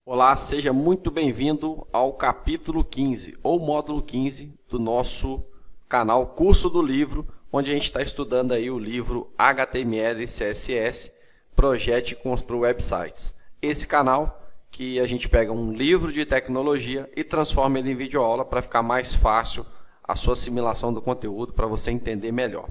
Olá, seja muito bem-vindo ao capítulo 15 ou módulo 15 do nosso canal Curso do Livro, onde a gente está estudando aí o livro HTML e CSS, Projete e Construa Websites. Esse canal que a gente pega um livro de tecnologia e transforma ele em videoaula para ficar mais fácil a sua assimilação do conteúdo, para você entender melhor.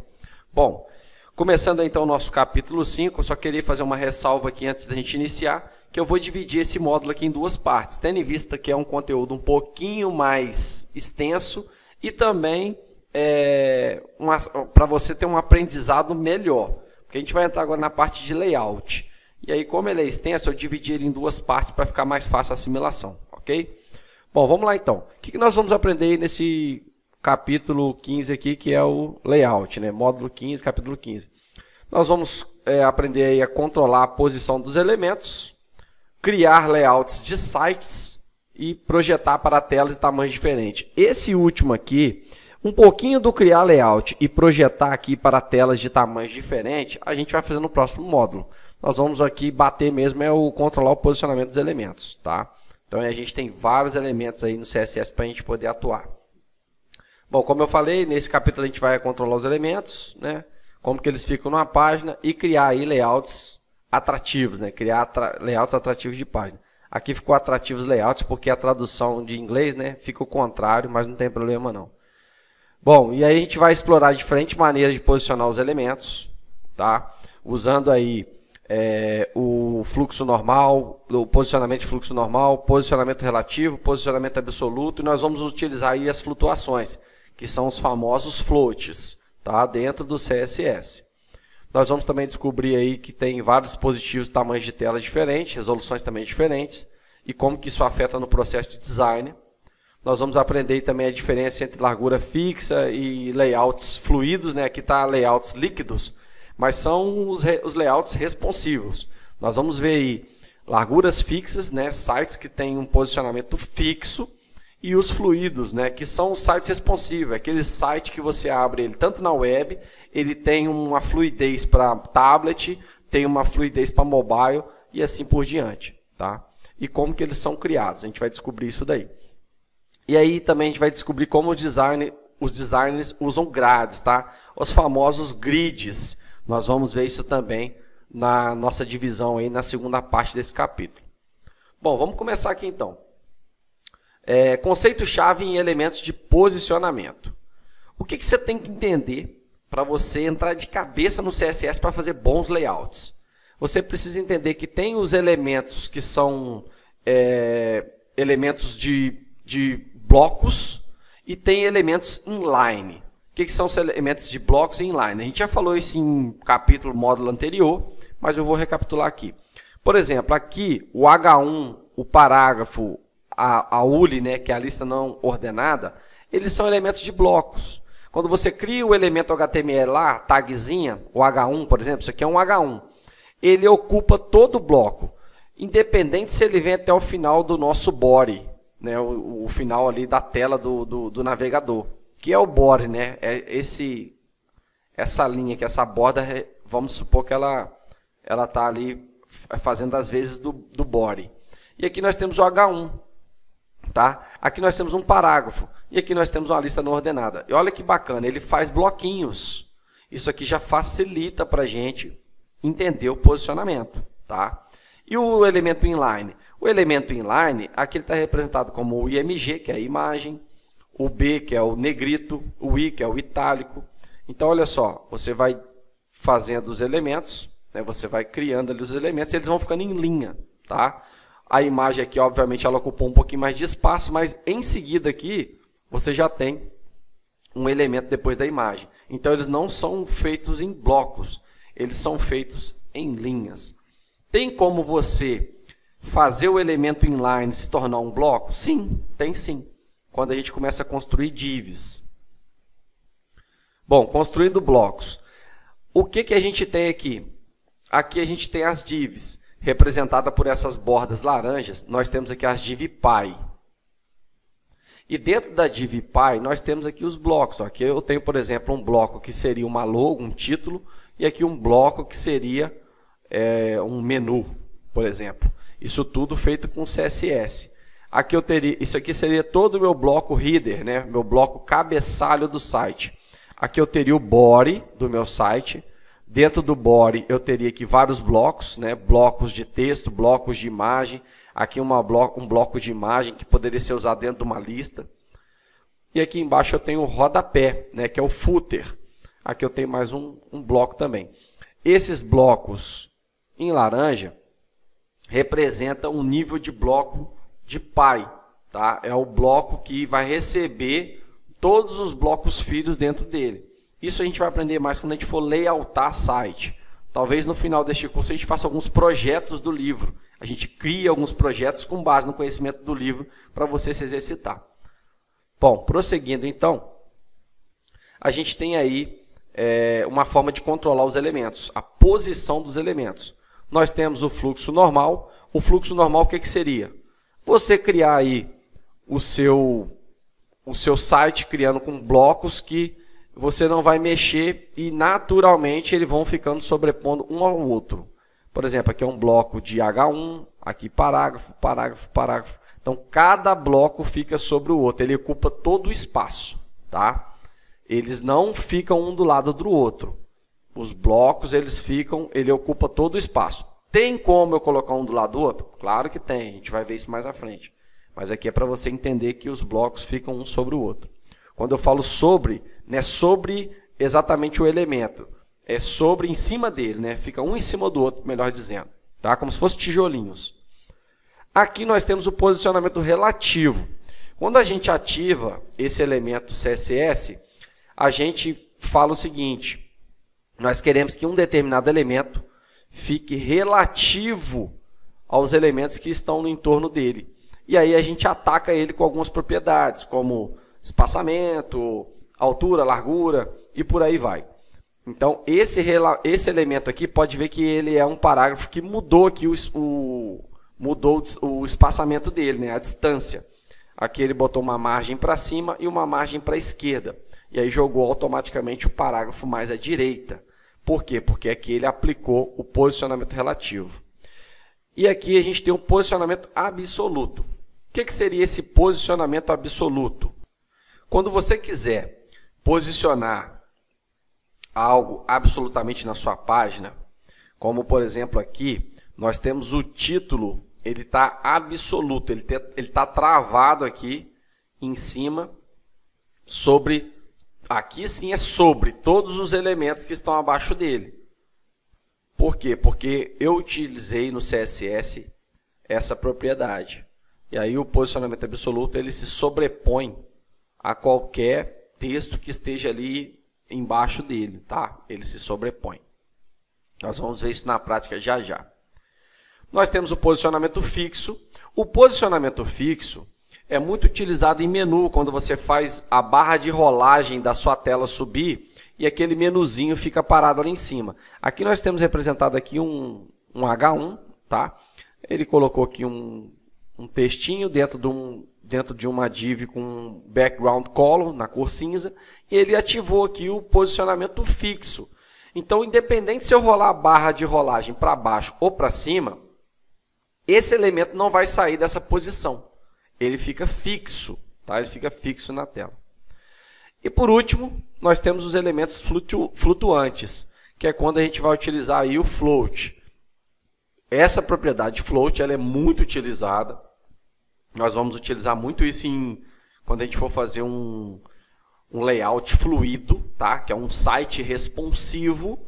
Bom, começando então o nosso capítulo 5, eu só queria fazer uma ressalva aqui antes da gente iniciar, que eu vou dividir esse módulo aqui em duas partes, tendo em vista que é um conteúdo um pouquinho mais extenso e também para você ter um aprendizado melhor, porque a gente vai entrar agora na parte de layout. E aí, como ele é extenso, eu dividi ele em duas partes para ficar mais fácil a assimilação, ok? Bom, vamos lá então. O que nós vamos aprender nesse capítulo 15 aqui, que é o layout, né? Módulo 15, capítulo 15. Nós vamos aprender aí a controlar a posição dos elementos, criar layouts de sites e projetar para telas e tamanhos diferentes. Esse último aqui, um pouquinho do criar layout e projetar aqui para telas de tamanhos diferentes, a gente vai fazer no próximo módulo. Nós vamos aqui bater mesmo controlar o posicionamento dos elementos, tá? Então a gente tem vários elementos aí no CSS para a gente poder atuar. Bom, como eu falei, nesse capítulo a gente vai controlar os elementos, né? Como que eles ficam numa página e criar aí layouts atrativos, né? Criar layouts atrativos de página. Aqui ficou atrativos layouts porque a tradução de inglês, né, fica o contrário, mas não tem problema não. Bom, e aí a gente vai explorar diferentes maneiras de posicionar os elementos, tá? Usando aí o fluxo normal, o posicionamento de fluxo normal, posicionamento relativo, posicionamento absoluto, e nós vamos utilizar aí as flutuações, que são os famosos floats, tá? Dentro do CSS. Nós vamos também descobrir aí que tem vários dispositivos, tamanhos de telas diferentes, resoluções também diferentes, e como que isso afeta no processo de design. Nós vamos aprender também a diferença entre largura fixa e layouts fluidos, né? Aqui está layouts líquidos, mas são os layouts responsivos. Nós vamos ver aí larguras fixas, né? Sites que têm um posicionamento fixo, e os fluidos, né? Que são os sites responsivos, aquele site que você abre ele tanto na web, ele tem uma fluidez para tablet, tem uma fluidez para mobile e assim por diante, tá? E como que eles são criados, a gente vai descobrir isso daí. E aí também a gente vai descobrir como os designers usam grades, tá? Os famosos grids. Nós vamos ver isso também na nossa divisão aí na segunda parte desse capítulo. Bom, vamos começar aqui então. Conceito-chave em elementos de posicionamento. O que você tem que entender para você entrar de cabeça no CSS para fazer bons layouts? Você precisa entender que tem os elementos que são elementos de blocos e tem elementos inline. O que são os elementos de blocos e inline? A gente já falou isso em capítulo, módulo anterior, mas eu vou recapitular aqui. Por exemplo, aqui o H1, o parágrafo, a ULI, né, que é a lista não ordenada, eles são elementos de blocos. Quando você cria o elemento HTML lá, tagzinha, o H1, por exemplo, isso aqui é um H1, ele ocupa todo o bloco, independente se ele vem até o final do nosso body, né, o final ali da tela do navegador, que é o body, né, essa linha aqui, essa borda, vamos supor que ela está ali fazendo as vezes do body. E aqui nós temos o H1. Tá? Aqui nós temos um parágrafo e aqui nós temos uma lista não ordenada. E olha que bacana, ele faz bloquinhos. Isso aqui já facilita para a gente entender o posicionamento. Tá? E o elemento inline? O elemento inline, aqui ele está representado como o IMG, que é a imagem, o B, que é o negrito, o I, que é o itálico. Então, olha só, você vai fazendo os elementos, né? Você vai criando ali os elementos e eles vão ficando em linha. Tá? A imagem aqui, obviamente, ela ocupou um pouquinho mais de espaço, mas em seguida aqui, você já tem um elemento depois da imagem. Então, eles não são feitos em blocos, eles são feitos em linhas. Tem como você fazer o elemento inline se tornar um bloco? Sim, tem sim. Quando a gente começa a construir divs. Bom, construindo blocos. O que a gente tem aqui? Aqui a gente tem as divs. Representada por essas bordas laranjas, nós temos aqui as div_py. E dentro da div_py, nós temos aqui os blocos. Aqui eu tenho, por exemplo, um bloco que seria uma logo, um título, e aqui um bloco que seria um menu, por exemplo. Isso tudo feito com CSS. Aqui eu teria, isso aqui seria todo o meu bloco header, né? Meu bloco cabeçalho do site. Aqui eu teria o body do meu site. Dentro do body eu teria aqui vários blocos, né? Blocos de texto, blocos de imagem. Aqui um bloco de imagem que poderia ser usado dentro de uma lista. E aqui embaixo eu tenho o rodapé, né? Que é o footer. Aqui eu tenho mais um bloco também. Esses blocos em laranja representam um nível de bloco de pai, tá? É o bloco que vai receber todos os blocos filhos dentro dele. Isso a gente vai aprender mais quando a gente for layoutar site. Talvez no final deste curso a gente faça alguns projetos do livro. A gente cria alguns projetos com base no conhecimento do livro para você se exercitar. Bom, prosseguindo então, a gente tem aí uma forma de controlar os elementos, a posição dos elementos. Nós temos o fluxo normal. O fluxo normal o que seria? Você criar aí o seu site criando com blocos que você não vai mexer e naturalmente eles vão ficando sobrepondo um ao outro. Por exemplo, aqui é um bloco de H1, aqui parágrafo, parágrafo, parágrafo. Então, cada bloco fica sobre o outro, ele ocupa todo o espaço, tá? Eles não ficam um do lado do outro. Os blocos, ele ocupa todo o espaço. Tem como eu colocar um do lado do outro? Claro que tem, a gente vai ver isso mais à frente. Mas aqui é para você entender que os blocos ficam um sobre o outro. Quando eu falo sobre, não é sobre exatamente o elemento. É sobre em cima dele, né? Fica um em cima do outro, melhor dizendo. Tá? Como se fossem tijolinhos. Aqui nós temos o posicionamento relativo. Quando a gente ativa esse elemento CSS, a gente fala o seguinte. Nós queremos que um determinado elemento fique relativo aos elementos que estão no entorno dele. E aí a gente ataca ele com algumas propriedades, como espaçamento, altura, largura e por aí vai. Então, esse elemento aqui, pode ver que ele é um parágrafo que mudou aqui mudou o espaçamento dele, né? A distância. Aqui ele botou uma margem para cima e uma margem para a esquerda. E aí jogou automaticamente o parágrafo mais à direita. Por quê? Porque aqui ele aplicou o posicionamento relativo. E aqui a gente tem um posicionamento absoluto. O que seria esse posicionamento absoluto? Quando você quiser posicionar algo absolutamente na sua página, como por exemplo aqui, nós temos o título, ele está absoluto, ele está travado aqui em cima sobre... Aqui sim é sobre todos os elementos que estão abaixo dele. Por quê? Porque eu utilizei no CSS essa propriedade. E aí o posicionamento absoluto ele se sobrepõe a qualquer texto que esteja ali embaixo dele, tá? Ele se sobrepõe. Nós vamos ver isso na prática já já. Nós temos o posicionamento fixo. O posicionamento fixo é muito utilizado em menu, quando você faz a barra de rolagem da sua tela subir e aquele menuzinho fica parado ali em cima. Aqui nós temos representado aqui um H1, tá? Ele colocou aqui um textinho dentro de uma div com um background color na cor cinza e ele ativou aqui o posicionamento fixo. Então, independente se eu rolar a barra de rolagem para baixo ou para cima, esse elemento não vai sair dessa posição. Ele fica fixo, tá? Ele fica fixo na tela. E por último, nós temos os elementos flutuantes, que é quando a gente vai utilizar aí o float. Essa propriedade float ela é muito utilizada. Nós vamos utilizar muito isso quando a gente for fazer um layout fluido, tá? Que é um site responsivo.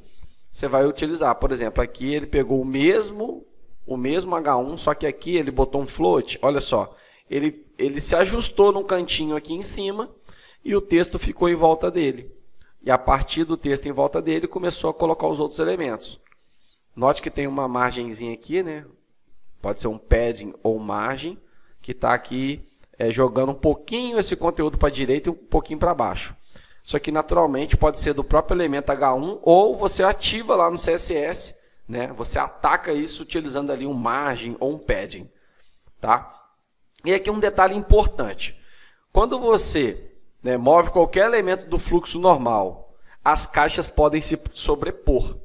Você vai utilizar, por exemplo, aqui ele pegou o mesmo H1, só que aqui ele botou um float. Olha só. Ele se ajustou num cantinho aqui em cima e o texto ficou em volta dele. E a partir do texto em volta dele, começou a colocar os outros elementos. Note que tem uma margenzinha aqui, né? Pode ser um padding ou margem, que está aqui jogando um pouquinho esse conteúdo para a direita e um pouquinho para baixo. Isso aqui naturalmente pode ser do próprio elemento H1 ou você ativa lá no CSS, né? Você ataca isso utilizando ali um margem ou um padding, tá? E aqui um detalhe importante. Quando você move qualquer elemento do fluxo normal, as caixas podem se sobrepor.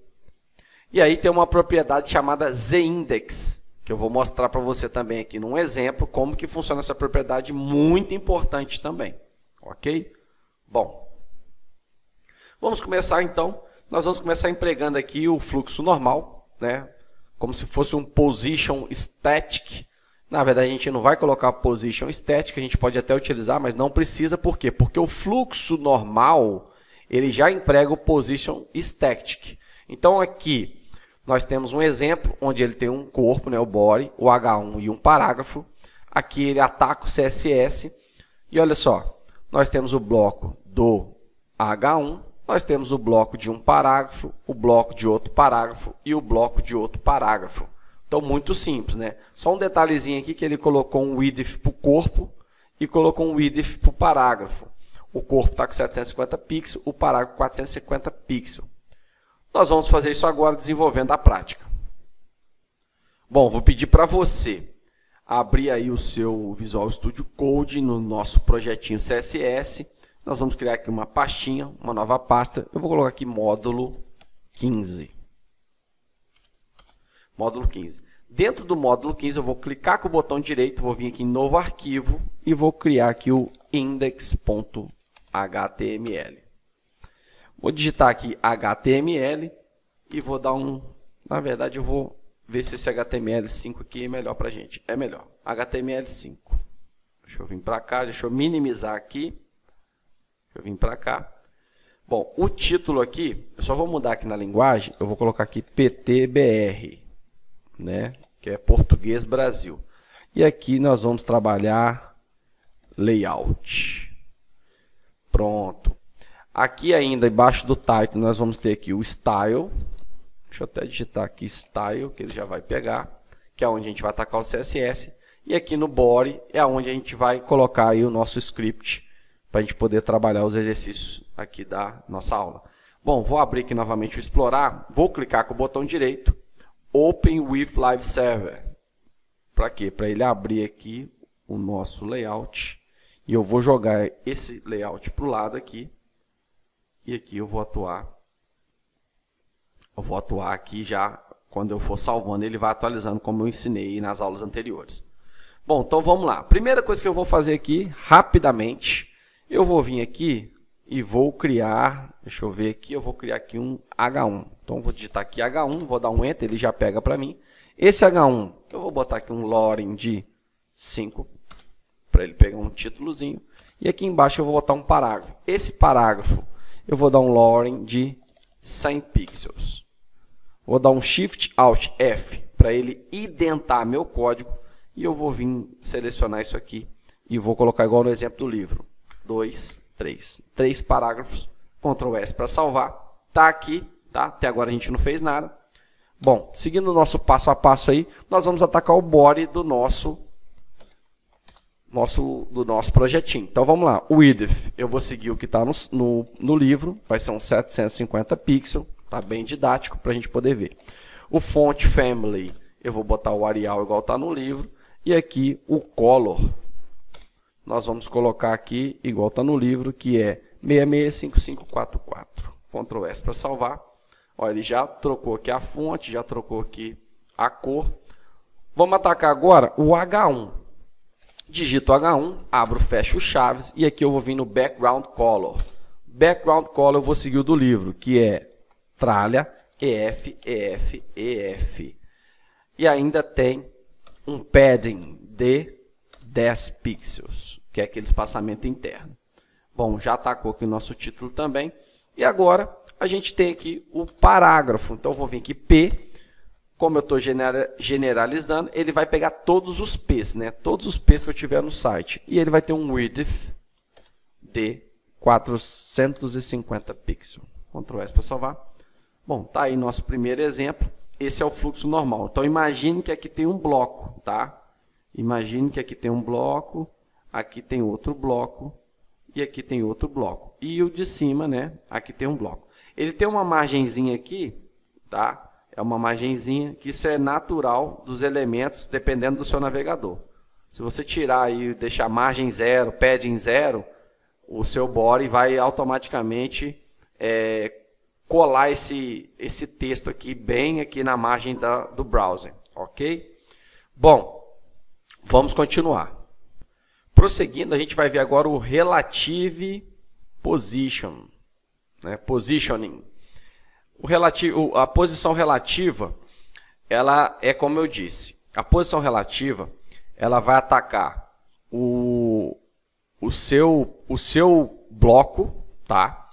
E aí tem uma propriedade chamada ZIndex, que que eu vou mostrar para você também aqui num exemplo como que funciona essa propriedade muito importante também, ok? Bom, vamos começar então. Nós vamos começar empregando aqui o fluxo normal, né? Como se fosse um position static. Na verdade, a gente não vai colocar position static, a gente pode até utilizar, mas não precisa. Por quê? Porque o fluxo normal, ele já emprega o position static. Então, aqui, nós temos um exemplo onde ele tem um corpo, né, o body, o H1 e um parágrafo. Aqui ele ataca o CSS. E olha só, nós temos o bloco do H1, nós temos o bloco de um parágrafo, o bloco de outro parágrafo e o bloco de outro parágrafo. Então, muito simples, né? Só um detalhezinho aqui que ele colocou um width para o corpo e colocou um width para o parágrafo. O corpo está com 750 pixels, o parágrafo 450 pixels. Nós vamos fazer isso agora desenvolvendo a prática. Bom, vou pedir para você abrir aí o seu Visual Studio Code no nosso projetinho CSS. Nós vamos criar aqui uma pastinha, uma nova pasta. Eu vou colocar aqui módulo 15. Módulo 15. Dentro do módulo 15 eu vou clicar com o botão direito, vou vir aqui em novo arquivo e vou criar aqui o index.html. Vou digitar aqui HTML e vou dar um... Na verdade eu vou ver se esse HTML5 aqui é melhor para a gente. É melhor. HTML5. Deixa eu vir para cá, deixa eu minimizar aqui. Deixa eu vir para cá. Bom, o título aqui, eu só vou mudar aqui na linguagem, eu vou colocar aqui PTBR, né? Que é Português Brasil. E aqui nós vamos trabalhar layout. Pronto. Aqui ainda embaixo do title nós vamos ter aqui o style. Deixa eu até digitar aqui style, que ele já vai pegar, que é onde a gente vai atacar o CSS. E aqui no body é onde a gente vai colocar aí o nosso script para a gente poder trabalhar os exercícios aqui da nossa aula. Bom, vou abrir aqui novamente o Explorar, vou clicar com o botão direito, Open with Live Server. Para quê? Para ele abrir aqui o nosso layout. E eu vou jogar esse layout para o lado aqui. E aqui eu vou atuar. Eu vou atuar aqui já, quando eu for salvando, ele vai atualizando como eu ensinei nas aulas anteriores. Bom, então vamos lá. Primeira coisa que eu vou fazer aqui, rapidamente, eu vou vir aqui e vou criar, deixa eu ver aqui, eu vou criar aqui um H1. Então eu vou digitar aqui H1, vou dar um Enter, ele já pega para mim. Esse H1, eu vou botar aqui um loading de 5, para ele pegar um títulozinho. E aqui embaixo eu vou botar um parágrafo. Esse parágrafo, eu vou dar um loading de 100 pixels. Vou dar um Shift Alt F para ele identar meu código. E eu vou vir selecionar isso aqui e vou colocar igual no exemplo do livro. 2, 3. 3 parágrafos. Ctrl S para salvar. Tá aqui, tá? Até agora a gente não fez nada. Bom, seguindo o nosso passo a passo aí, nós vamos atacar o body do nosso projetinho. Então vamos lá. O width, eu vou seguir o que está no livro. Vai ser uns 750 pixels. Tá bem didático para a gente poder ver. O font family, eu vou botar o Arial igual está no livro. E aqui o color, nós vamos colocar aqui, igual está no livro, que é 665544. Ctrl S para salvar. Olha, ele já trocou aqui a fonte, já trocou aqui a cor. Vamos atacar agora o H1. Digito H1, abro, fecho chaves e aqui eu vou vir no background color. Background color eu vou seguir o do livro, que é tralha, EF, EF, EF. E ainda tem um padding de 10 pixels, que é aquele espaçamento interno. Bom, já atacou aqui o nosso título também. E agora a gente tem aqui o parágrafo. Então eu vou vir aqui P, como eu estou generalizando, ele vai pegar todos os P's, né? Todos os P's que eu tiver no site. E ele vai ter um width de 450 pixels. Ctrl S para salvar. Bom, tá aí nosso primeiro exemplo. Esse é o fluxo normal. Então, imagine que aqui tem um bloco, tá? Imagine que aqui tem um bloco, aqui tem outro bloco e aqui tem outro bloco. E o de cima, né? Aqui tem um bloco. Ele tem uma margenzinha aqui, tá? É uma margenzinha que isso é natural dos elementos, dependendo do seu navegador. Se você tirar e deixar margem 0, padding 0, o seu body vai automaticamente colar esse texto aqui bem aqui na margem do browser, ok? Bom, vamos continuar. Prosseguindo, a gente vai ver agora o Relative Position, né? Positioning. A posição relativa, ela é como eu disse. A posição relativa, ela vai atacar o seu bloco, tá?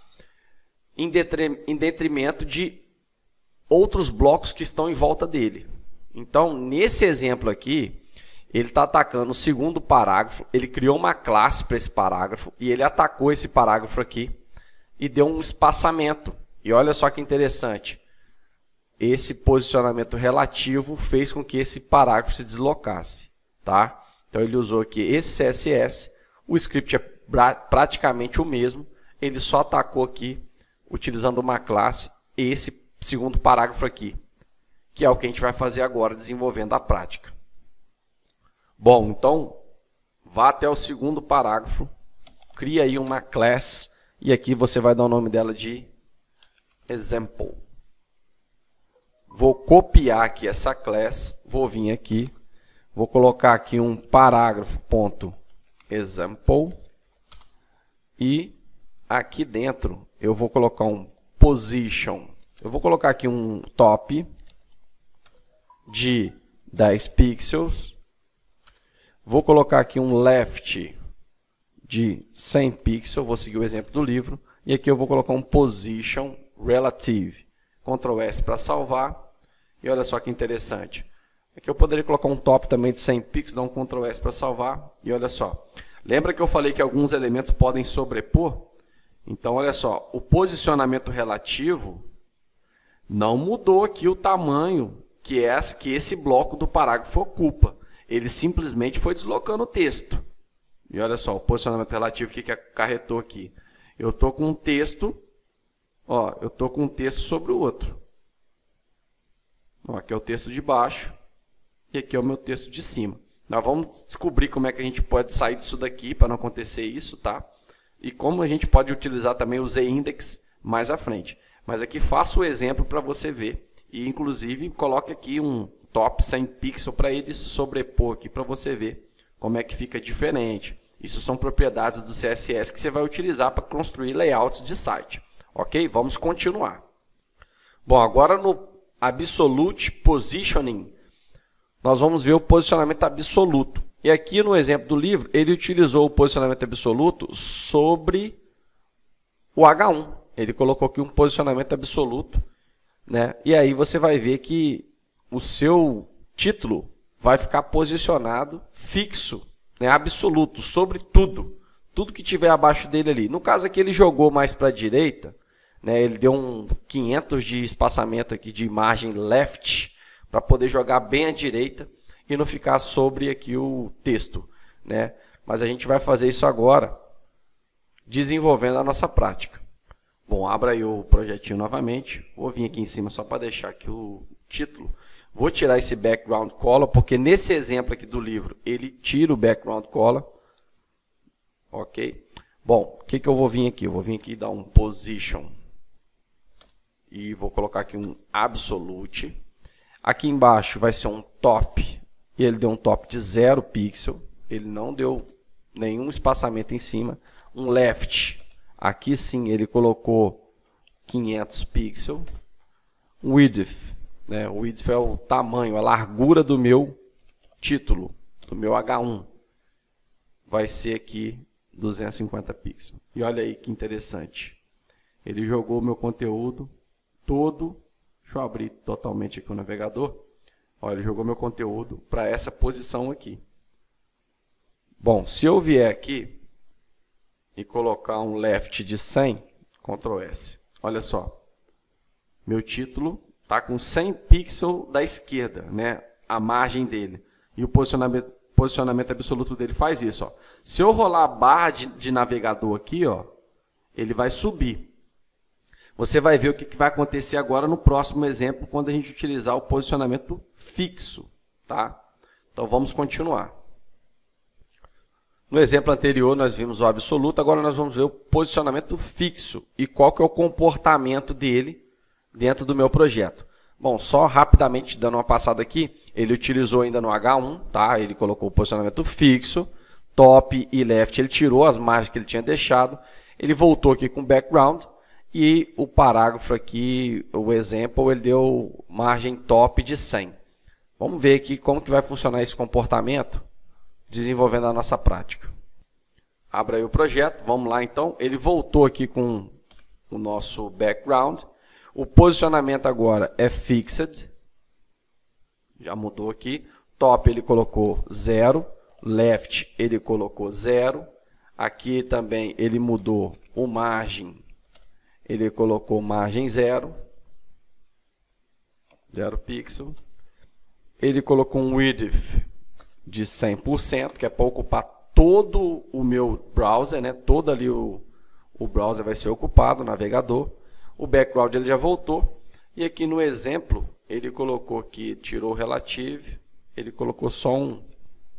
Em detrimento de outros blocos que estão em volta dele. Então, nesse exemplo aqui, ele está atacando o segundo parágrafo, ele criou uma classe para esse parágrafo e ele atacou esse parágrafo aqui e deu um espaçamento. E olha só que interessante, esse posicionamento relativo fez com que esse parágrafo se deslocasse, tá? Então ele usou aqui esse CSS, o script é praticamente o mesmo, ele só atacou aqui, utilizando uma classe, esse segundo parágrafo aqui, que é o que a gente vai fazer agora, desenvolvendo a prática. Bom, então, vá até o segundo parágrafo, cria aí uma class, e aqui você vai dar o nome dela de example. Vou copiar aqui essa class, vou vir aqui, vou colocar aqui um parágrafo.example, e aqui dentro eu vou colocar um position. Eu vou colocar aqui um top de 10 pixels. Vou colocar aqui um left de 100 pixels. Vou seguir o exemplo do livro. E aqui eu vou colocar um position relative. Ctrl S para salvar. E olha só que interessante. Aqui eu poderia colocar um top também de 100 pixels. Dar um Ctrl S para salvar. E olha só. Lembra que eu falei que alguns elementos podem sobrepor? Então olha só. O posicionamento relativo não mudou aqui o tamanho que esse bloco do parágrafo ocupa. Ele simplesmente foi deslocando o texto. E olha só, o posicionamento relativo, o que acarretou aqui? Eu estou com um texto, ó, eu estou com um texto sobre o outro. Ó, aqui é o texto de baixo e aqui é o meu texto de cima. Nós vamos descobrir como é que a gente pode sair disso daqui para não acontecer isso, tá? E como a gente pode utilizar também o Z-index mais à frente. Mas aqui faço o exemplo para você ver. E inclusive coloque aqui um top 100 pixels para ele sobrepor aqui para você ver como é que fica diferente. Isso são propriedades do CSS que você vai utilizar para construir layouts de site. Ok? Vamos continuar. Bom, agora no Absolute Positioning, nós vamos ver o posicionamento absoluto. E aqui no exemplo do livro, ele utilizou o posicionamento absoluto sobre o H1. Ele colocou aqui um posicionamento absoluto, né? E aí você vai ver que o seu título vai ficar posicionado fixo, né? Absoluto, sobre tudo. Tudo que tiver abaixo dele ali. No caso aqui ele jogou mais para a direita, né? Ele deu um 500 de espaçamento aqui de margem left, para poder jogar bem à direita e não ficar sobre aqui o texto, né? Mas a gente vai fazer isso agora, desenvolvendo a nossa prática. Bom, abra aí o projetinho novamente. Vou vir aqui em cima só para deixar aqui o título. Vou tirar esse background color, porque nesse exemplo aqui do livro, ele tira o background color. Ok? Bom, o que eu vou vir aqui? Eu vou vir aqui e dar um position. E vou colocar aqui um absolute. Aqui embaixo vai ser um top. E ele deu um top de 0 pixel. Ele não deu nenhum espaçamento em cima. Um left. Aqui sim ele colocou 500 pixels. Width, né? O width é o tamanho, a largura do meu título, do meu H1. Vai ser aqui 250 pixels. E olha aí que interessante. Ele jogou o meu conteúdo todo. Deixa eu abrir totalmente aqui o navegador. Olha, ele jogou meu conteúdo para essa posição aqui. Bom, se eu vier aqui e colocar um left de 100, Ctrl S. Olha só, meu título está com 100 pixels da esquerda, né? A margem dele. E o posicionamento absoluto dele faz isso. Ó. Se eu rolar a barra de navegador aqui, ó, ele vai subir. Você vai ver o que vai acontecer agora no próximo exemplo, quando a gente utilizar o posicionamento fixo. Tá? Então vamos continuar. No exemplo anterior nós vimos o absoluto, agora nós vamos ver o posicionamento fixo e qual que é o comportamento dele dentro do meu projeto. Bom, só rapidamente dando uma passada aqui, ele utilizou ainda no H1, tá? Ele colocou o posicionamento fixo, top e left, ele tirou as margens que ele tinha deixado, ele voltou aqui com background e o parágrafo aqui, o example, ele deu margem top de 100. Vamos ver aqui como que vai funcionar esse comportamento desenvolvendo a nossa prática. Abra aí o projeto, vamos lá então. Ele voltou aqui com o nosso background. O posicionamento agora é fixed. Já mudou aqui. Top ele colocou 0. Left ele colocou 0. Aqui também ele mudou o margem. Ele colocou margem 0. 0 pixel. Ele colocou um width de 100%, que é para ocupar todo o meu browser, né? Todo ali o browser vai ser ocupado, o navegador. O background ele já voltou. E aqui no exemplo, ele colocou aqui, tirou o relative, ele colocou só um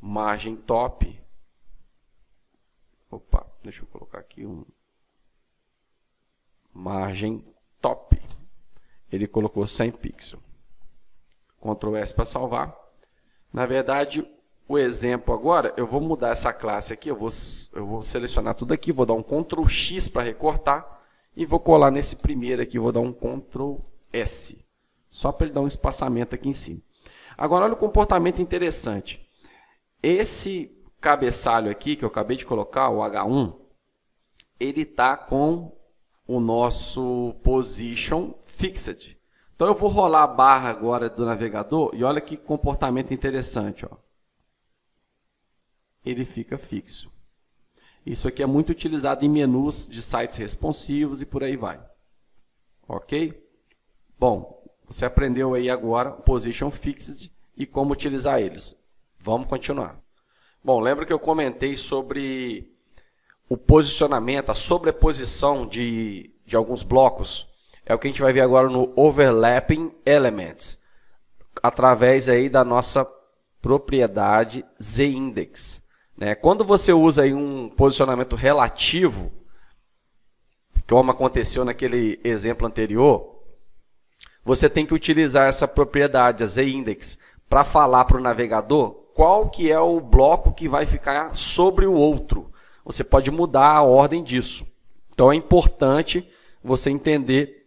margem top. Opa, deixa eu colocar aqui um margem top. Ele colocou 100 pixels. Ctrl S para salvar. Na verdade, o exemplo agora, eu vou mudar essa classe aqui, eu vou selecionar tudo aqui, vou dar um Ctrl X para recortar e vou colar nesse primeiro aqui, vou dar um Ctrl S, só para ele dar um espaçamento aqui em cima. Agora, olha o comportamento interessante. Esse cabeçalho aqui, que eu acabei de colocar, o H1, ele está com o nosso Position Fixed. Então, eu vou rolar a barra agora do navegador e olha que comportamento interessante. Ó. Ele fica fixo. Isso aqui é muito utilizado em menus de sites responsivos e por aí vai. Ok? Bom, você aprendeu aí agora o Position Fixed e como utilizar eles. Vamos continuar. Bom, lembra que eu comentei sobre o posicionamento, a sobreposição de alguns blocos? É o que a gente vai ver agora no Overlapping Elements, através aí da nossa propriedade ZIndex. Né? Quando você usa aí um posicionamento relativo, como aconteceu naquele exemplo anterior, você tem que utilizar essa propriedade, a ZIndex, para falar para o navegador qual que é o bloco que vai ficar sobre o outro. Você pode mudar a ordem disso. Então é importante você entender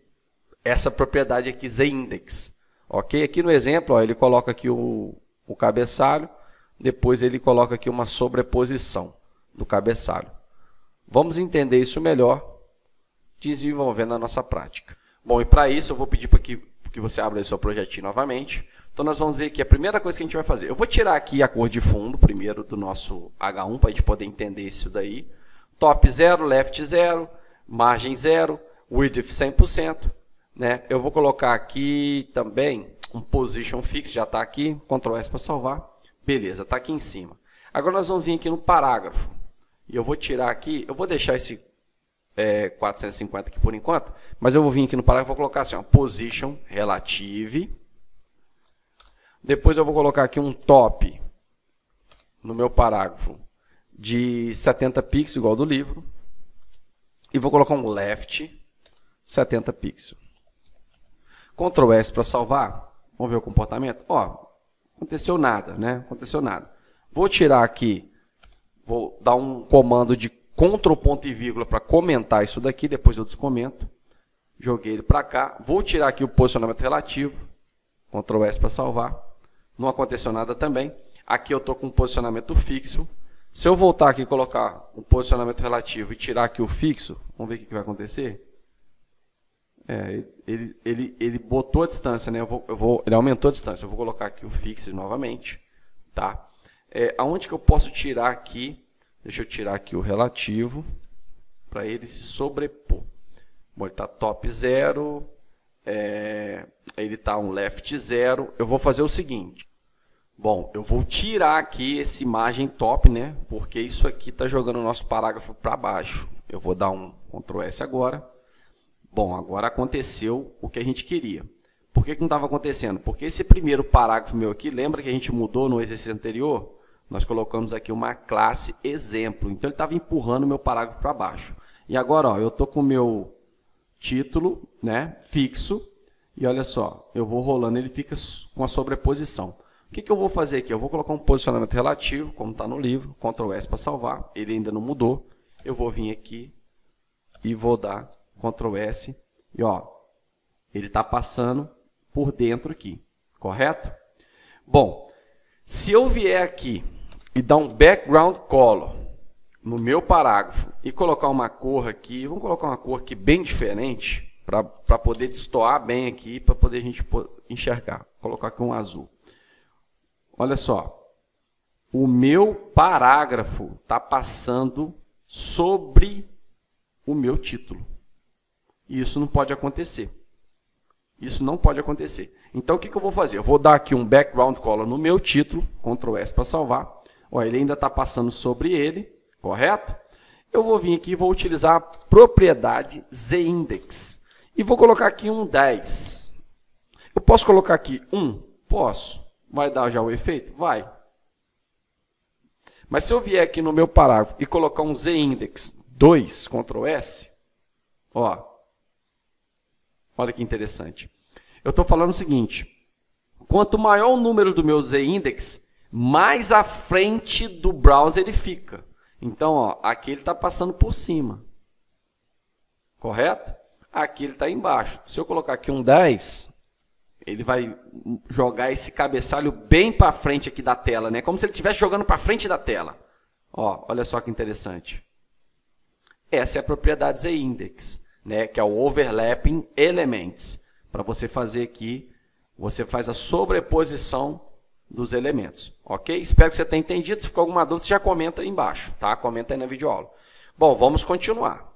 essa propriedade aqui, ZIndex. Ok? Aqui no exemplo, ó, ele coloca aqui o cabeçalho, depois ele coloca aqui uma sobreposição do cabeçalho. Vamos entender isso melhor desenvolvendo a nossa prática. Bom, e para isso eu vou pedir para que você abra o seu projetinho novamente. Então nós vamos ver aqui a primeira coisa que a gente vai fazer. Eu vou tirar aqui a cor de fundo primeiro do nosso H1 para a gente poder entender isso daí. Top 0, left 0, margem 0, width 100%. Né? Eu vou colocar aqui também um Position Fix, já está aqui, Ctrl S para salvar. Beleza, está aqui em cima. Agora nós vamos vir aqui no parágrafo. E eu vou tirar aqui, eu vou deixar esse 450 aqui por enquanto, mas eu vou vir aqui no parágrafo e vou colocar assim, ó, Position Relative. Depois eu vou colocar aqui um top no meu parágrafo de 70 pixels, igual do livro. E vou colocar um left 70 pixels. Ctrl S para salvar. Vamos ver o comportamento. Ó, aconteceu nada, né? Aconteceu nada. Vou tirar aqui, vou dar um comando de Ctrl ponto e vírgula para comentar isso daqui, depois eu descomento. Joguei ele para cá. Vou tirar aqui o posicionamento relativo. Ctrl S para salvar. Não aconteceu nada também. Aqui eu estou com um posicionamento fixo. Se eu voltar aqui e colocar um posicionamento relativo e tirar aqui o fixo, vamos ver o que vai acontecer. Ele botou a distância, né? Ele aumentou a distância. Eu vou colocar aqui o fixo novamente. Tá? Aonde que eu posso tirar aqui? Deixa eu tirar aqui o relativo para ele se sobrepor. Bom, ele está top 0. Ele está um left 0. Eu vou fazer o seguinte. Bom, eu vou tirar aqui essa imagem top, né? Porque isso aqui está jogando o nosso parágrafo para baixo. Eu vou dar um Ctrl S agora. Bom, agora aconteceu o que a gente queria. Por que não estava acontecendo? Porque esse primeiro parágrafo meu aqui, lembra que a gente mudou no exercício anterior? Nós colocamos aqui uma classe exemplo. Então ele estava empurrando o meu parágrafo para baixo. E agora, ó, eu estou com o meu título, né, fixo. E olha só, eu vou rolando, ele fica com a sobreposição. O que eu vou fazer aqui? Eu vou colocar um posicionamento relativo, como está no livro, Ctrl S para salvar, ele ainda não mudou. Eu vou vir aqui e vou dar Ctrl S e ó, ele está passando por dentro aqui, correto? Bom, se eu vier aqui e dar um background color no meu parágrafo e colocar uma cor aqui, vamos colocar uma cor aqui bem diferente, para poder destoar bem aqui, para poder a gente enxergar. Vou colocar aqui um azul. Olha só, o meu parágrafo está passando sobre o meu título. E isso não pode acontecer. Isso não pode acontecer. Então, o que eu vou fazer? Eu vou dar aqui um background color no meu título, Ctrl S para salvar. Ó, ele ainda está passando sobre ele, correto? Eu vou vir aqui e vou utilizar a propriedade ZIndex. E vou colocar aqui um 10. Eu posso colocar aqui 1? Posso. Vai dar já o efeito? Vai. Mas se eu vier aqui no meu parágrafo e colocar um ZIndex 2, Ctrl S, ó, olha que interessante. Eu estou falando o seguinte, quanto maior o número do meu ZIndex, mais à frente do browser ele fica. Então, ó, aqui ele está passando por cima. Correto? Aqui ele está embaixo. Se eu colocar aqui um 10, ele vai jogar esse cabeçalho bem para frente aqui da tela, né? Como se ele estivesse jogando para frente da tela. Ó, olha só que interessante. Essa é a propriedade ZIndex, né? Que é o Overlapping Elements. Para você fazer aqui, você faz a sobreposição dos elementos. Ok? Espero que você tenha entendido. Se ficou alguma dúvida, você já comenta aí embaixo, tá? Comenta aí na videoaula. Bom, vamos continuar.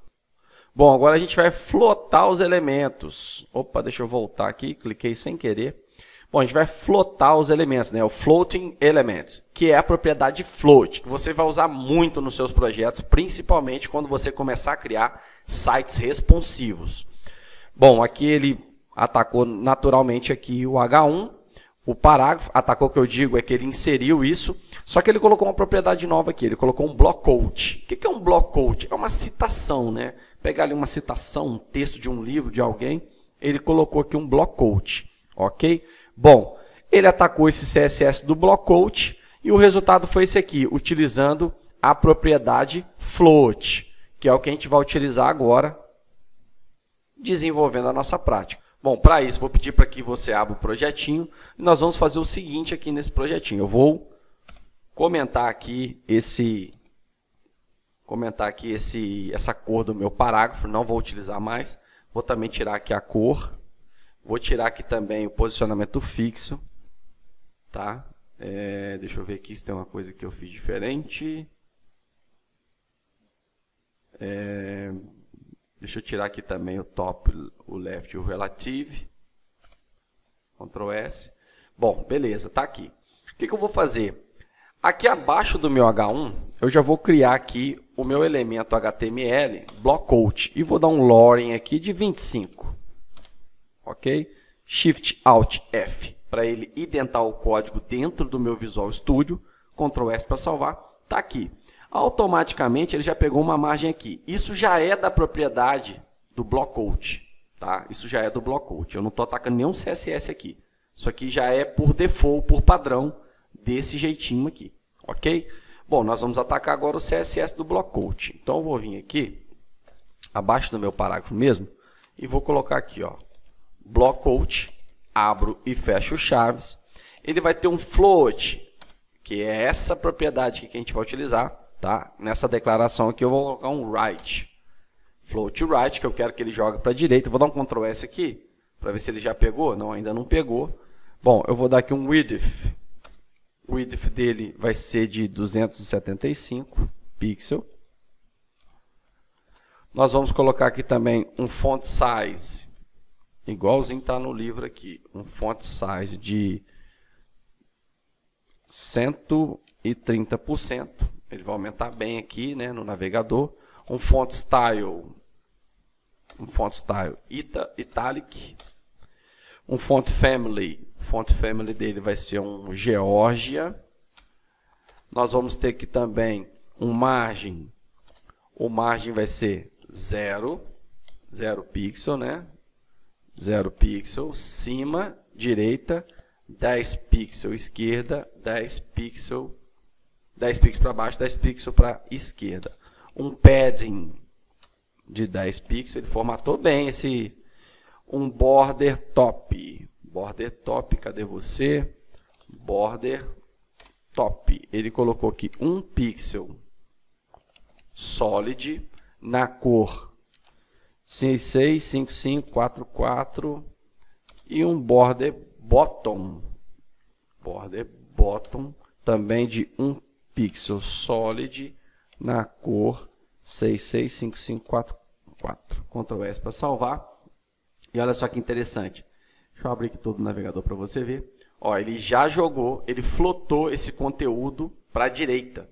Bom, agora a gente vai flotar os elementos. Opa, deixa eu voltar aqui, cliquei sem querer. Bom, a gente vai flotar os elementos, né? O Floating Elements, que é a propriedade float, que você vai usar muito nos seus projetos, principalmente quando você começar a criar sites responsivos. Bom, aqui ele atacou naturalmente aqui o H1, o parágrafo, atacou o que eu digo é que ele inseriu isso, só que ele colocou uma propriedade nova aqui, ele colocou um block quote. O que é um block quote? É uma citação, né? Pegar ali uma citação, um texto de um livro de alguém, ele colocou aqui um block quote, ok? Bom, ele atacou esse CSS do block quote e o resultado foi esse aqui, utilizando a propriedade float, que é o que a gente vai utilizar agora, desenvolvendo a nossa prática. Bom, para isso, vou pedir para que você abra o projetinho e nós vamos fazer o seguinte aqui nesse projetinho. Eu vou comentar aqui essa cor do meu parágrafo, não vou utilizar mais. Vou também tirar aqui a cor. Vou tirar aqui também o posicionamento fixo. Tá? Deixa eu ver aqui se tem uma coisa que eu fiz diferente. Deixa eu tirar aqui também o top, o left e o relative. Ctrl S. Bom, beleza, tá aqui. O que eu vou fazer? Aqui abaixo do meu H1, eu já vou criar aqui o meu elemento HTML, block quote, e vou dar um loading aqui de 25. Ok? Shift Alt F, para ele identar o código dentro do meu Visual Studio. Ctrl S para salvar. Tá aqui. Automaticamente ele já pegou uma margem aqui. Isso já é da propriedade do block quote, tá? Isso já é do block quote. Eu não estou atacando nenhum CSS aqui. Isso aqui já é por default, por padrão, desse jeitinho aqui, ok? Bom, nós vamos atacar agora o CSS do block quote. Então eu vou vir aqui, abaixo do meu parágrafo mesmo, e vou colocar aqui, ó, block quote, abro e fecho chaves. Ele vai ter um float, que é essa propriedade que a gente vai utilizar. Tá? Nessa declaração aqui eu vou colocar um right. Float right, que eu quero que ele jogue para a direita. Eu vou dar um Ctrl S aqui, para ver se ele já pegou. Não, ainda não pegou. Bom, eu vou dar aqui um width. O width dele vai ser de 275 pixels. Nós vamos colocar aqui também um font size, igualzinho está no livro aqui. Um font size de 130%. Ele vai aumentar bem aqui, né, no navegador. Um font style italic. Um font family. O font family dele vai ser um Georgia. Nós vamos ter aqui também um margem. O margem vai ser 0 pixel, né? 0 pixel, cima, direita, 10 pixel, esquerda, 10 pixel para baixo, 10 pixel para esquerda. Um padding de 10 pixels, ele formatou bem esse, um border top. Border top, cadê você? Border top. Ele colocou aqui 1 pixel solid na cor 66, 55, 44 e um border bottom. Border bottom também de 1 pixel solid na cor 66, 55, 44. Ctrl S para salvar. E olha só que interessante. Deixa eu abrir aqui todo o navegador para você ver. Ó, ele já jogou, ele flotou esse conteúdo para a direita.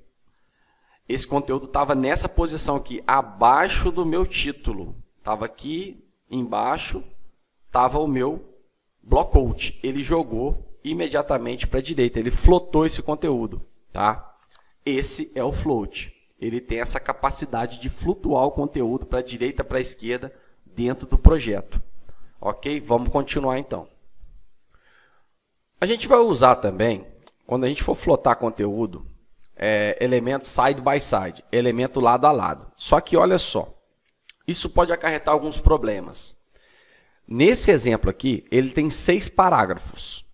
Esse conteúdo estava nessa posição aqui, abaixo do meu título. Estava aqui embaixo, estava o meu blockout. Ele jogou imediatamente para a direita, ele flotou esse conteúdo. Tá? Esse é o float. Ele tem essa capacidade de flutuar o conteúdo para a direita, para a esquerda, dentro do projeto. Ok? Vamos continuar então. A gente vai usar também, quando a gente for flotar conteúdo, elemento side by side, elemento lado a lado. Só que olha só, isso pode acarretar alguns problemas. Nesse exemplo aqui, ele tem 6 parágrafos.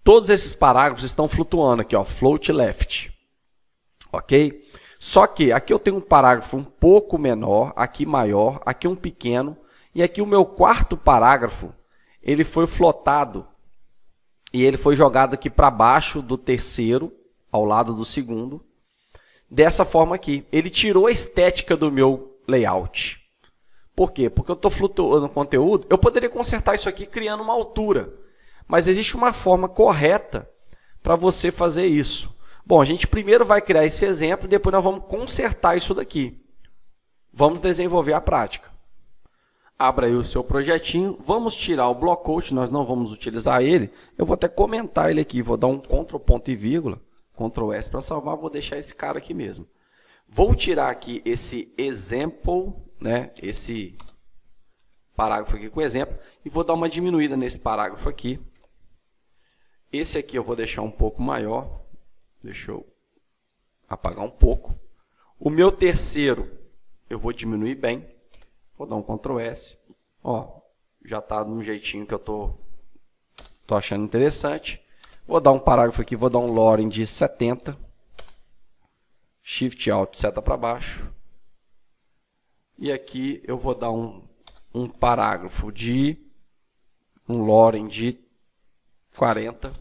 Todos esses parágrafos estão flutuando aqui, ó, float left. Ok? Só que aqui eu tenho um parágrafo um pouco menor, aqui maior, aqui um pequeno, e aqui o meu quarto parágrafo, ele foi flotado e ele foi jogado aqui para baixo do terceiro, ao lado do segundo, dessa forma aqui. Ele tirou a estética do meu layout. Por quê? Porque eu estou flutuando o conteúdo, eu poderia consertar isso aqui criando uma altura, mas existe uma forma correta para você fazer isso. Bom, a gente primeiro vai criar esse exemplo e depois nós vamos consertar isso daqui. Vamos desenvolver a prática. Abra aí o seu projetinho, vamos tirar o blockout, nós não vamos utilizar ele. Eu vou até comentar ele aqui, vou dar um Ctrl ponto e vírgula, Ctrl S para salvar, vou deixar esse cara aqui mesmo. Vou tirar aqui esse example, né, esse parágrafo aqui com exemplo, e vou dar uma diminuída nesse parágrafo aqui. Esse aqui eu vou deixar um pouco maior, deixa eu apagar um pouco. O meu terceiro eu vou diminuir bem. Vou dar um Ctrl S. Ó, já está de um jeitinho que eu tô achando interessante. Vou dar um parágrafo aqui, vou dar um loading de 70. Shift Alt, seta para baixo. E aqui eu vou dar um parágrafo de um loading de 40.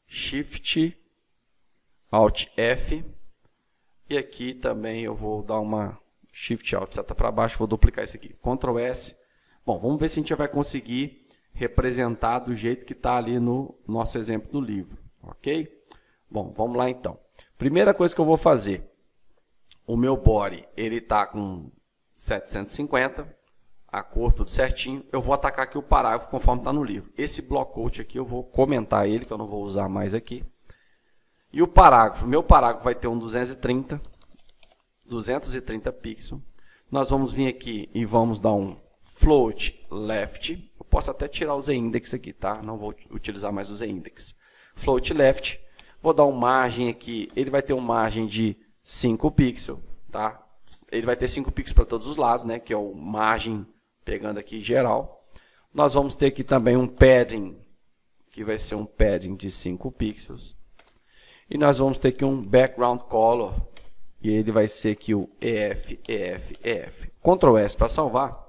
Shift Alt F. E aqui também eu vou dar uma Shift Alt, seta para baixo, vou duplicar isso aqui. Ctrl S. Bom, vamos ver se a gente vai conseguir representar do jeito que está ali no nosso exemplo do livro. Ok? Bom, vamos lá então. Primeira coisa que eu vou fazer. O meu body, ele está com 750. A cor tudo certinho. Eu vou atacar aqui o parágrafo conforme está no livro. Esse blockout aqui eu vou comentar ele, que eu não vou usar mais aqui. E o parágrafo, meu parágrafo vai ter um 230 pixels. Nós vamos vir aqui e vamos dar um float left. Eu posso até tirar o z-index aqui, tá? Não vou utilizar mais o z-index. Float left. Vou dar uma margem aqui. Ele vai ter uma margem de 5 pixels, tá? Ele vai ter 5 pixels para todos os lados, né? Que é o margem pegando aqui geral. Nós vamos ter aqui também um padding, que vai ser um padding de 5 pixels. E nós vamos ter aqui um background color. E ele vai ser aqui o EF. Ctrl S para salvar.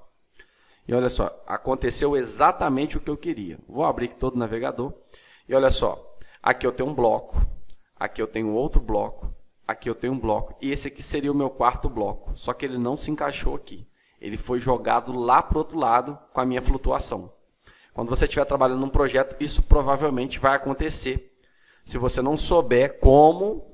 E olha só, aconteceu exatamente o que eu queria. Vou abrir aqui todo o navegador. E olha só, aqui eu tenho um bloco. Aqui eu tenho outro bloco. Aqui eu tenho um bloco. E esse aqui seria o meu quarto bloco. Só que ele não se encaixou aqui. Ele foi jogado lá para o outro lado com a minha flutuação. Quando você estiver trabalhando num projeto, isso provavelmente vai acontecer. Se você não souber como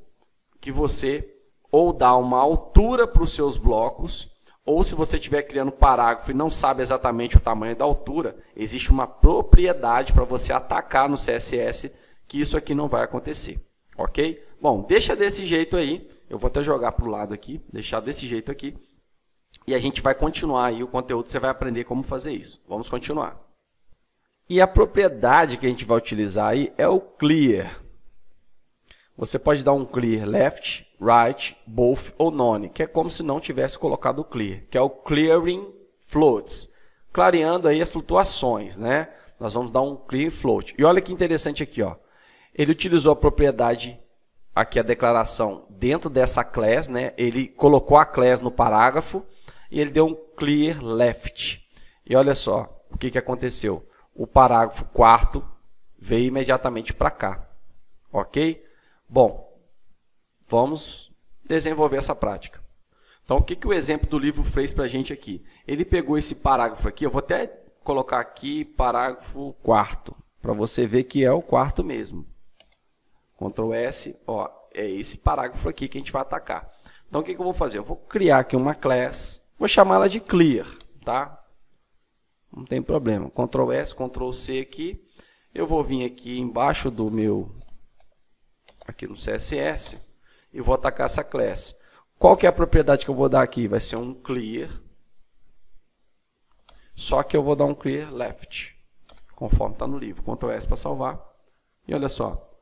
que você ou dá uma altura para os seus blocos, ou se você estiver criando parágrafo e não sabe exatamente o tamanho da altura, existe uma propriedade para você atacar no CSS que isso aqui não vai acontecer. Ok? Bom, deixa desse jeito aí. Eu vou até jogar para o lado aqui, deixar desse jeito aqui. E a gente vai continuar aí o conteúdo, você vai aprender como fazer isso. Vamos continuar. E a propriedade que a gente vai utilizar aí é o clear. Você pode dar um clear left, right, both ou none, que é como se não tivesse colocado o clear, que é o clearing floats, clareando aí as flutuações, né? Nós vamos dar um clear float. E olha que interessante aqui, ó. Ele utilizou a propriedade, aqui a declaração, dentro dessa class, né? Ele colocou a class no parágrafo e ele deu um clear left. E olha só o que aconteceu. O parágrafo quarto veio imediatamente para cá, ok? Bom, vamos desenvolver essa prática. Então, o que o exemplo do livro fez para a gente aqui? Ele pegou esse parágrafo aqui, eu vou até colocar aqui parágrafo quarto, para você ver que é o quarto mesmo. Ctrl S, ó, é esse parágrafo aqui que a gente vai atacar. Então, o que eu vou fazer? Eu vou criar aqui uma class, vou chamá-la de clear, tá? Não tem problema. Ctrl S, Ctrl C aqui. Eu vou vir aqui embaixo do meu, aqui no CSS, e vou atacar essa class. Qual que é a propriedade que eu vou dar aqui? Vai ser um clear, só que eu vou dar um clear left, conforme está no livro. Ctrl S para salvar. E olha só,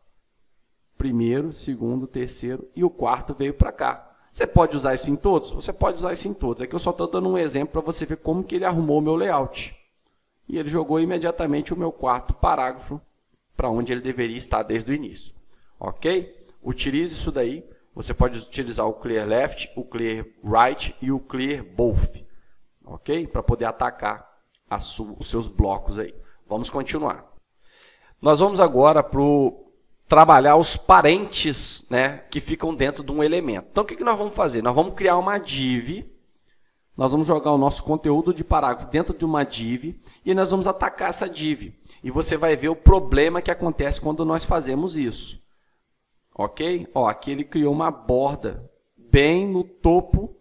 primeiro, segundo, terceiro e o quarto veio para cá. Você pode usar isso em todos? Você pode usar isso em todos. Aqui eu só estou dando um exemplo para você ver como que ele arrumou o meu layout. E ele jogou imediatamente o meu quarto parágrafo para onde ele deveria estar desde o início. Ok? Utilize isso daí. Você pode utilizar o clear left, o clear right e o clear both. Ok? Para poder atacar os seus blocos aí. Vamos continuar. Nós vamos agora para trabalhar os parentes, né, que ficam dentro de um elemento. Então, o que nós vamos fazer? Nós vamos criar uma div. Nós vamos jogar o nosso conteúdo de parágrafo dentro de uma div e nós vamos atacar essa div. E você vai ver o problema que acontece quando nós fazemos isso. Ok? Ó, aqui ele criou uma borda bem no topo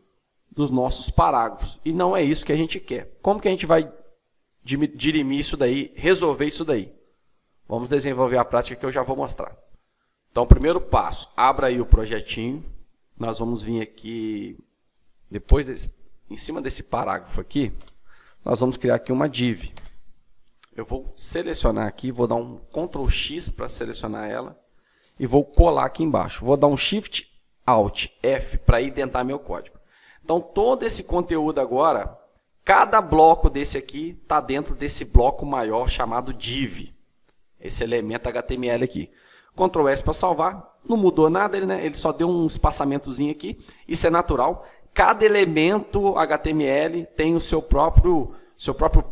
dos nossos parágrafos. E não é isso que a gente quer. Como que a gente vai dirimir isso daí, resolver isso daí? Vamos desenvolver a prática que eu já vou mostrar. Então, primeiro passo, abra aí o projetinho. Nós vamos vir aqui, depois em cima desse parágrafo aqui, nós vamos criar aqui uma div. Eu vou selecionar aqui, vou dar um Ctrl X para selecionar ela e vou colar aqui embaixo. Vou dar um Shift Alt F para identar meu código. Então, todo esse conteúdo agora, cada bloco desse aqui está dentro desse bloco maior chamado div. Esse elemento HTML aqui. Ctrl S para salvar. Não mudou nada, ele só deu um espaçamentozinho aqui. Isso é natural. Cada elemento HTML tem o seu próprio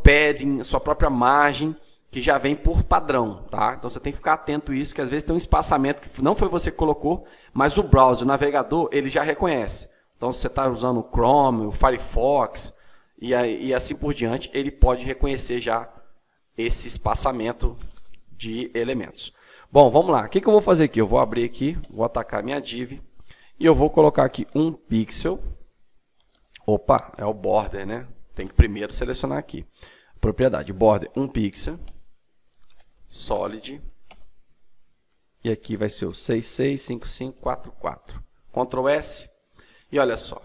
padding, a sua própria margem, que já vem por padrão, tá? Então você tem que ficar atento a isso, que às vezes tem um espaçamento que não foi você que colocou, mas o browser, o navegador, ele já reconhece. Então se você está usando o Chrome, o Firefox e assim por diante, ele pode reconhecer já esse espaçamento de elementos. Bom, vamos lá. O que eu vou fazer aqui? Eu vou abrir aqui, vou atacar minha div e eu vou colocar aqui um pixel. Opa, é o border, né? Tem que primeiro selecionar aqui. Propriedade, border, 1 pixel, solid, e aqui vai ser o 665544. Ctrl S, e olha só.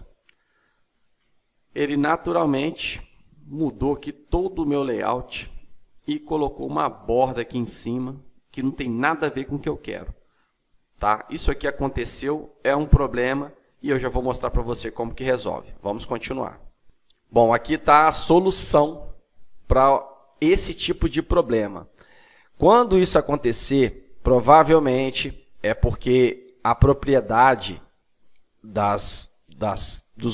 Ele naturalmente mudou aqui todo o meu layout e colocou uma borda aqui em cima que não tem nada a ver com o que eu quero. Tá? Isso aqui aconteceu, é um problema e eu já vou mostrar para você como que resolve. Vamos continuar. Bom, aqui está a solução para esse tipo de problema. Quando isso acontecer, provavelmente é porque a propriedade dos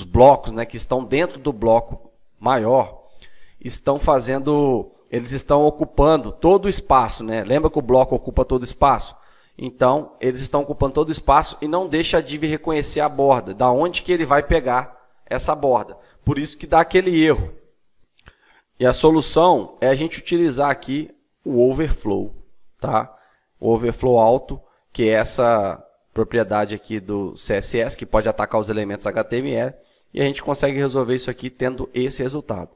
blocos, né, que estão dentro do bloco maior, eles estão ocupando todo o espaço, né? Lembra que o bloco ocupa todo o espaço? Então, eles estão ocupando todo o espaço e não deixa a div reconhecer a borda, da onde que ele vai pegar essa borda. Por isso que dá aquele erro. E a solução é a gente utilizar aqui o overflow, tá? O overflow alto, que é essa propriedade aqui do CSS, que pode atacar os elementos HTML, e a gente consegue resolver isso aqui tendo esse resultado.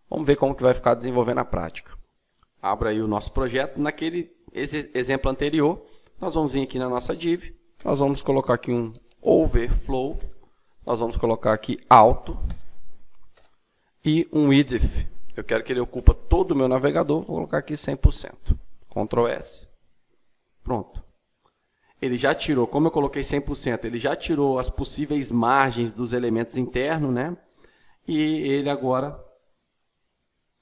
Vamos ver como que vai ficar desenvolvendo na prática. Abra aí o nosso projeto. Naquele exemplo anterior, nós vamos vir aqui na nossa div, nós vamos colocar aqui um overflow, nós vamos colocar aqui alto, E um width, eu quero que ele ocupa todo o meu navegador, vou colocar aqui 100%. Ctrl S. Pronto. Ele já tirou, como eu coloquei 100%, ele já tirou as possíveis margens dos elementos internos, né? E ele agora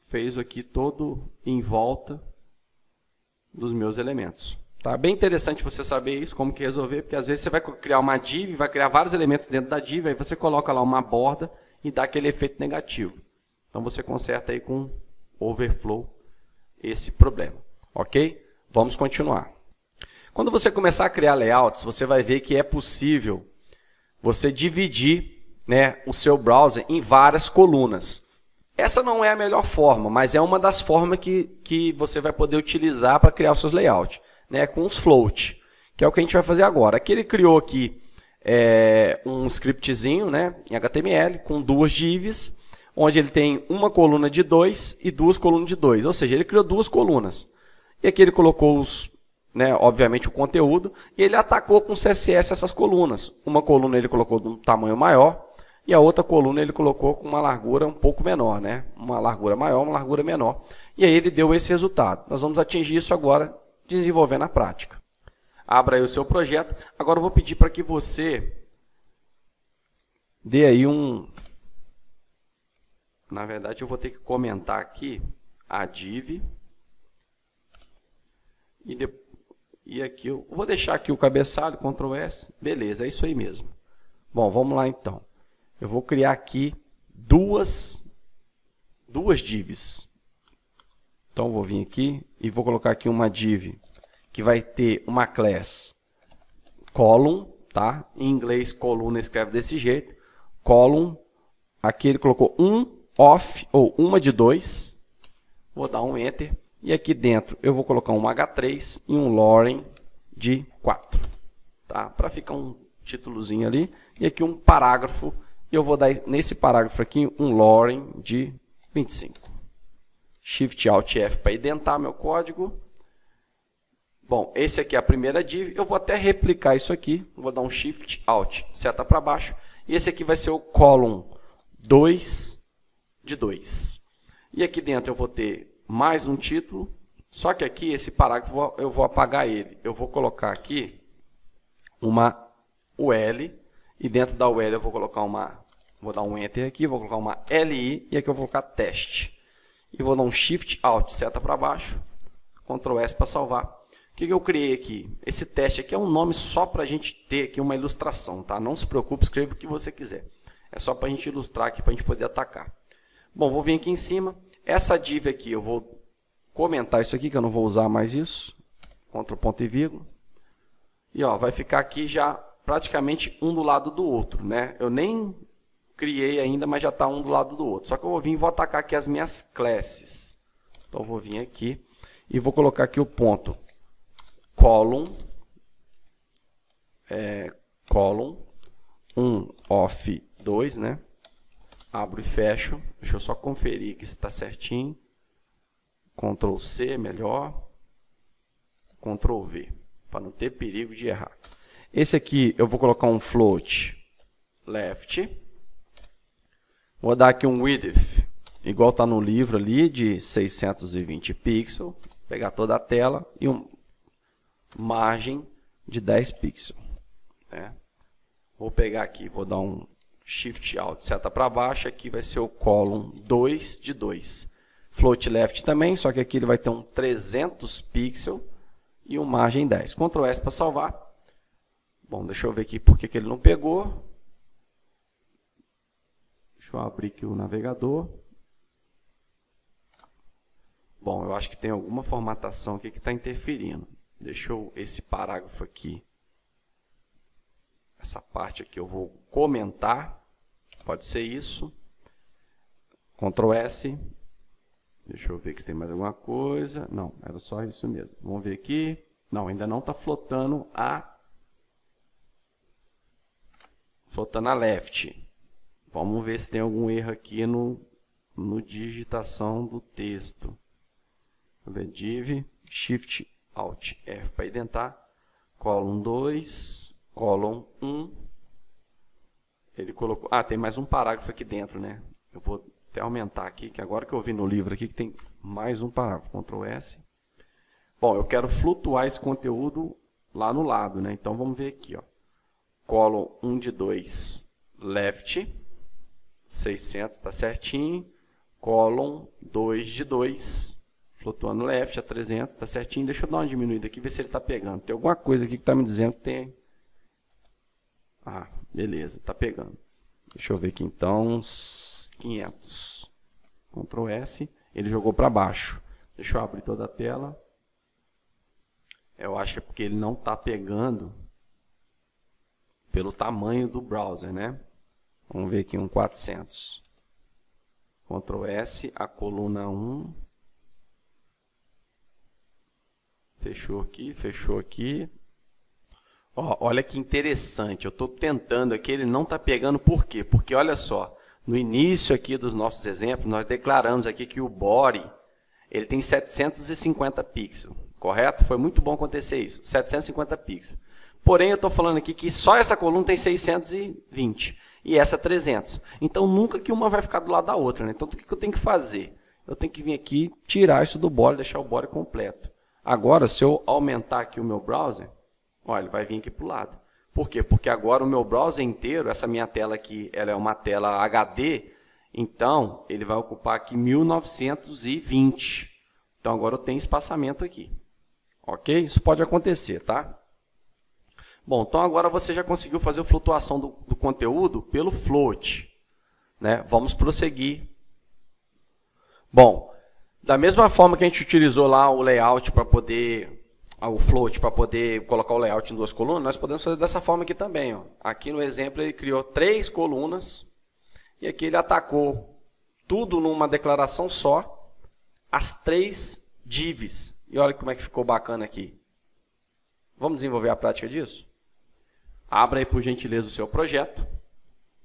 fez aqui todo em volta dos meus elementos. Tá bem interessante você saber isso, como que resolver, porque às vezes você vai criar uma div, vai criar vários elementos dentro da div, aí você coloca lá uma borda e dá aquele efeito negativo. Então você conserta aí com overflow esse problema, ok? Vamos continuar. Quando você começar a criar layouts, você vai ver que é possível você dividir, né, o seu browser em várias colunas. Essa não é a melhor forma, mas é uma das formas que você vai poder utilizar para criar os seus layouts, né, com os float, que é o que a gente vai fazer agora. Aqui ele criou aqui um scriptzinho, né, em HTML com duas divs, onde ele tem uma coluna de 2 e duas colunas de 2, ou seja, ele criou duas colunas. E aqui ele colocou obviamente o conteúdo, e ele atacou com CSS essas colunas. Uma coluna ele colocou de um tamanho maior, e a outra coluna ele colocou com uma largura um pouco menor, né? Uma largura maior, uma largura menor. E aí ele deu esse resultado. Nós vamos atingir isso agora, desenvolvendo na prática. Abra aí o seu projeto. Agora eu vou pedir para que você dê aí Na verdade, eu vou ter que comentar aqui a div. E aqui eu vou deixar aqui o cabeçalho, Ctrl S. Beleza, é isso aí mesmo. Bom, vamos lá então. Eu vou criar aqui duas divs. Então eu vou vir aqui e vou colocar aqui uma div que vai ter uma class column, tá? Em inglês coluna escreve desse jeito. Column, aqui ele colocou off ou uma de 2. Vou dar um enter. E aqui dentro eu vou colocar um H3 e um Loren de 4. Tá? Para ficar um títulozinho ali. E aqui um parágrafo. E eu vou dar nesse parágrafo aqui um Loren de 25. Shift Alt F para identar meu código. Bom, esse aqui é a primeira div. Eu vou até replicar isso aqui. Vou dar um Shift Alt, seta para baixo. E esse aqui vai ser o column 2 de 2. E aqui dentro eu vou ter mais um título, só que aqui esse parágrafo eu vou apagar ele. Eu vou colocar aqui uma UL, e dentro da UL eu vou colocar vou dar um Enter aqui, vou colocar uma LI, e aqui eu vou colocar teste. E vou dar um Shift Alt, seta para baixo, Ctrl S para salvar. O que eu criei aqui? Esse teste aqui é um nome só para a gente ter aqui uma ilustração, tá? Não se preocupe, escreva o que você quiser. É só para a gente ilustrar aqui, para a gente poder atacar. Bom, vou vir aqui em cima. Essa div aqui, eu vou comentar isso aqui, que eu não vou usar mais isso. Ctrl ponto e vírgula. E ó, vai ficar aqui já praticamente um do lado do outro, né? Eu nem criei ainda, mas já está um do lado do outro. Só que eu vou vir e vou atacar aqui as minhas classes. Então eu vou vir aqui e vou colocar aqui o ponto column, column 1 off 2, né? Abro e fecho. Deixa eu só conferir que está certinho. Ctrl C, melhor. Ctrl V, para não ter perigo de errar. Esse aqui eu vou colocar um float left. Vou dar aqui um width, igual está no livro ali, de 620 pixels. Pegar toda a tela e uma margem de 10 pixels. Né? Vou pegar aqui, vou dar um Shift Alt, seta para baixo. Aqui vai ser o column 2 de 2. Float left também, só que aqui ele vai ter um 300 pixels e uma margem 10. Ctrl S para salvar. Bom, deixa eu ver aqui por que ele não pegou. Deixa eu abrir aqui o navegador. Bom, eu acho que tem alguma formatação aqui que está interferindo. Deixa eu, esse parágrafo aqui, essa parte aqui eu vou comentar. Pode ser isso. Ctrl S. Deixa eu ver que tem mais alguma coisa. Não, era só isso mesmo. Vamos ver aqui. Não, ainda não está flotando a left. Vamos ver se tem algum erro aqui no digitação do texto. Vamos ver, div, Shift, Alt, F para identar. Column 2, column 1. Ele colocou... Ah, tem mais um parágrafo aqui dentro, né? Eu vou até aumentar aqui, que agora que eu vi no livro aqui que tem mais um parágrafo. Ctrl S. Bom, eu quero flutuar esse conteúdo lá no lado, né? Então vamos ver aqui, ó. Column 1 de 2 left, 600, tá certinho. Column 2 de 2, flutuando left a 300, tá certinho. Deixa eu dar uma diminuída aqui, ver se ele tá pegando. Tem alguma coisa aqui que tá me dizendo que tem. Ah, beleza, tá pegando. Deixa eu ver aqui então, uns 500. Ctrl S, ele jogou para baixo. Deixa eu abrir toda a tela. Eu acho que é porque ele não está pegando pelo tamanho do browser, né? Vamos ver aqui um 400. Ctrl S, a coluna 1. Fechou aqui, fechou aqui. Ó, olha que interessante, eu estou tentando aqui, ele não está pegando por quê? Porque olha só, no início aqui dos nossos exemplos, nós declaramos aqui que o body ele tem 750 pixels, correto? Foi muito bom acontecer isso, 750 pixels. Porém, eu estou falando aqui que só essa coluna tem 620 e essa 300. Então, nunca que uma vai ficar do lado da outra, né? Então, o que eu tenho que fazer? Eu tenho que vir aqui, tirar isso do body, deixar o body completo. Agora, se eu aumentar aqui o meu browser, olha, ele vai vir aqui para o lado. Por quê? Porque agora o meu browser inteiro, essa minha tela aqui, ela é uma tela HD, então ele vai ocupar aqui 1920. Então agora eu tenho espaçamento aqui. Ok? Isso pode acontecer, tá? Bom, então agora você já conseguiu fazer a flutuação do conteúdo pelo float, né? Vamos prosseguir. Bom, da mesma forma que a gente utilizou lá o layout para poder... o float para poder colocar o layout em duas colunas, nós podemos fazer dessa forma aqui também. Ó. Aqui no exemplo ele criou 3 colunas e aqui ele atacou tudo numa declaração só, as 3 divs. E olha como é que ficou bacana aqui. Vamos desenvolver a prática disso? Abra aí por gentileza o seu projeto.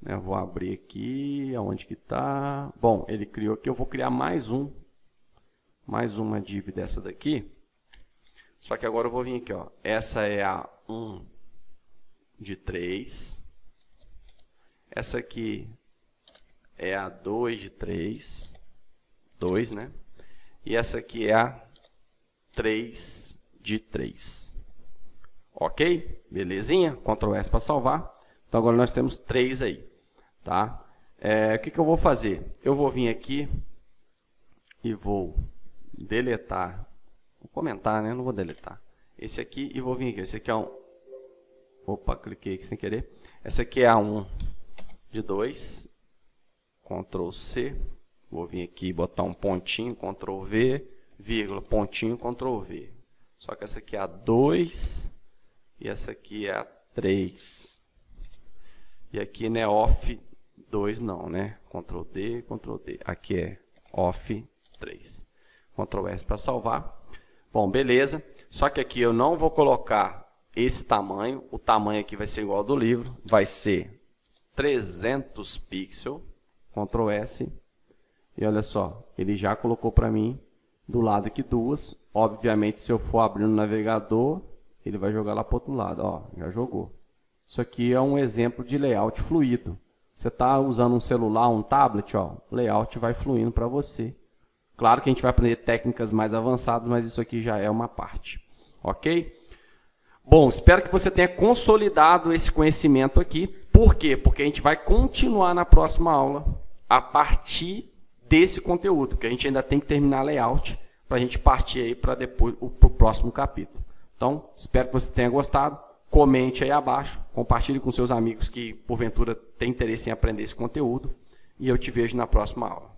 Eu vou abrir aqui, aonde que está? Bom, ele criou aqui, eu vou criar mais uma div dessa daqui. Só que agora eu vou vir aqui, ó. Essa é a 1 de 3. Essa aqui é a 2 de 3. 2, né? E essa aqui é a 3 de 3. Ok? Belezinha? Ctrl S para salvar. Então agora nós temos 3 aí. Tá? O que eu vou fazer? Eu vou vir aqui e vou deletar. Vou comentar, né? Não vou deletar. Esse aqui e vou vir aqui. Esse aqui é um... Opa, cliquei aqui sem querer. Essa aqui é a 1 de 2. Ctrl C. Vou vir aqui e botar um pontinho. Ctrl V, vírgula, pontinho, Ctrl V. Só que essa aqui é a 2 e essa aqui é a 3. E aqui não é off 2 não, né? Ctrl D, Ctrl D. Aqui é off 3. Ctrl S para salvar. Bom, beleza. Só que aqui eu não vou colocar esse tamanho. O tamanho aqui vai ser igual ao do livro. Vai ser 300 pixels. Ctrl S. E olha só, ele já colocou para mim do lado aqui 2. Obviamente, se eu for abrir no navegador, ele vai jogar lá para o outro lado. Ó, já jogou. Isso aqui é um exemplo de layout fluido. Você está usando um celular, um tablet, ó, o layout vai fluindo para você. Claro que a gente vai aprender técnicas mais avançadas, mas isso aqui já é uma parte. Ok? Bom, espero que você tenha consolidado esse conhecimento aqui. Por quê? Porque a gente vai continuar na próxima aula a partir desse conteúdo, que a gente ainda tem que terminar layout para a gente partir aí para depois o próximo capítulo. Então, espero que você tenha gostado. Comente aí abaixo, compartilhe com seus amigos que porventura têm interesse em aprender esse conteúdo e eu te vejo na próxima aula.